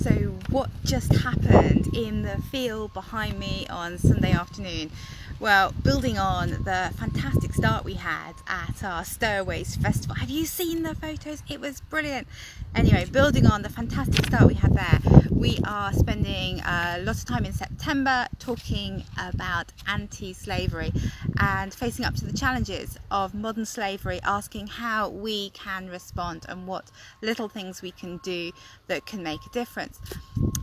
So what just happened in the field behind me on Sunday afternoon? Well, building on the fantastic start we had at our Stowaways Festival. Have you seen the photos? It was brilliant. Anyway, building on the fantastic start we had there, we are spending a lot of time in September talking about anti-slavery and facing up to the challenges of modern slavery, asking how we can respond and what little things we can do that can make a difference.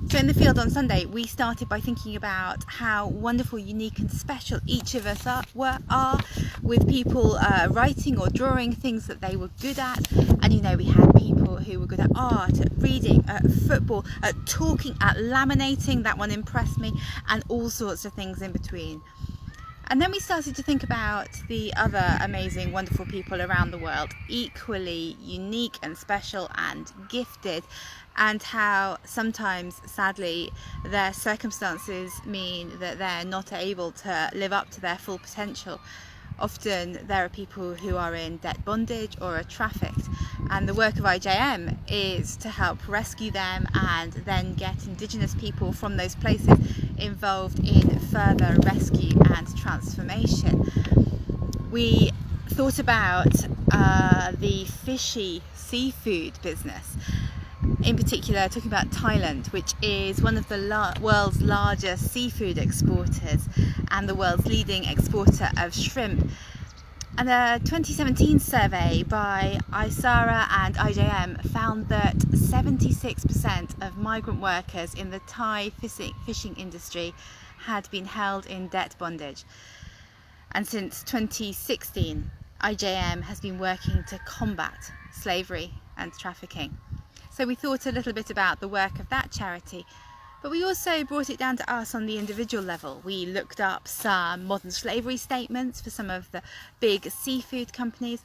So in the field on Sunday, we started by thinking about how wonderful, unique and special each of us are with people writing or drawing things that they were good at. And you know, we had people who were good at art, at reading, at football, at talking, at laminating, that one impressed me, and all sorts of things in between. And then we started to think about the other amazing, wonderful people around the world, equally unique and special and gifted, and how sometimes, sadly, their circumstances mean that they're not able to live up to their full potential. Often there are people who are in debt bondage or are trafficked, and the work of IJM is to help rescue them and then get Indigenous people from those places involved in further rescue and transformation. We thought about the Fishy seafood business, in particular talking about Thailand, which is one of the world's largest seafood exporters and the world's leading exporter of shrimp. And a 2017 survey by ISARA and IJM found that 76% of migrant workers in the Thai fishing industry had been held in debt bondage. And since 2016, IJM has been working to combat slavery and trafficking. So we thought a little bit about the work of that charity, but we also brought it down to us on the individual level. We looked up some modern slavery statements for some of the big seafood companies,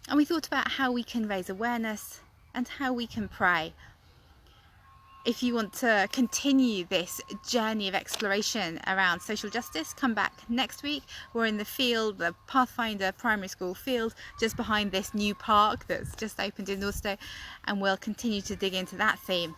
and we thought about how we can raise awareness and how we can pray. If you want to continue this journey of exploration around social justice, come back next week. We're in the field, the Pathfinder Primary School field, just behind this new park that's just opened in Northstowe, and we'll continue to dig into that theme.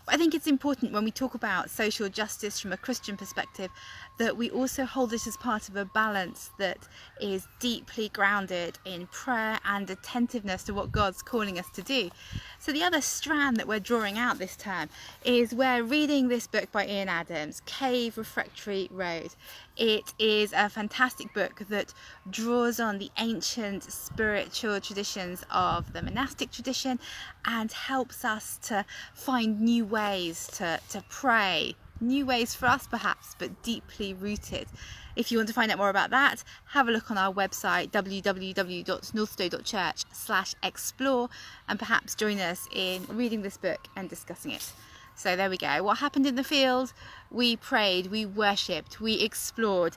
I think it's important when we talk about social justice from a Christian perspective that we also hold it as part of a balance that is deeply grounded in prayer and attentiveness to what God's calling us to do. So the other strand that we're drawing out this term is we're reading this book by Ian Adams, Cave Refractory Road. It is a fantastic book that draws on the ancient spiritual traditions of the monastic tradition and helps us to find new ways to pray, new ways for us perhaps, but deeply rooted. If you want to find out more about that, have a look on our website www.northstowe.church/explore and perhaps join us in reading this book and discussing it. So there we go. What happened in the field? We prayed, we worshipped, we explored.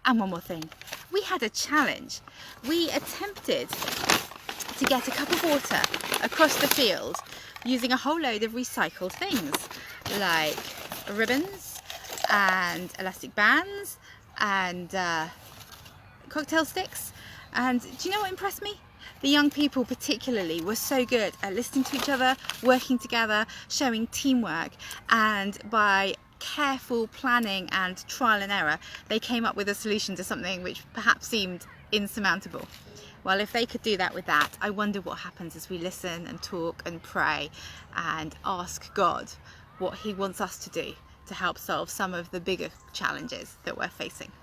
And one more thing, we had a challenge. We attempted to get a cup of water across the field using a whole load of recycled things like ribbons and elastic bands and cocktail sticks. And do you know what impressed me? The young people particularly were so good at listening to each other, working together, showing teamwork, and by careful planning and trial and error, they came up with a solution to something which perhaps seemed insurmountable. Well, if they could do that with that, I wonder what happens as we listen and talk and pray and ask God what He wants us to do to help solve some of the bigger challenges that we're facing.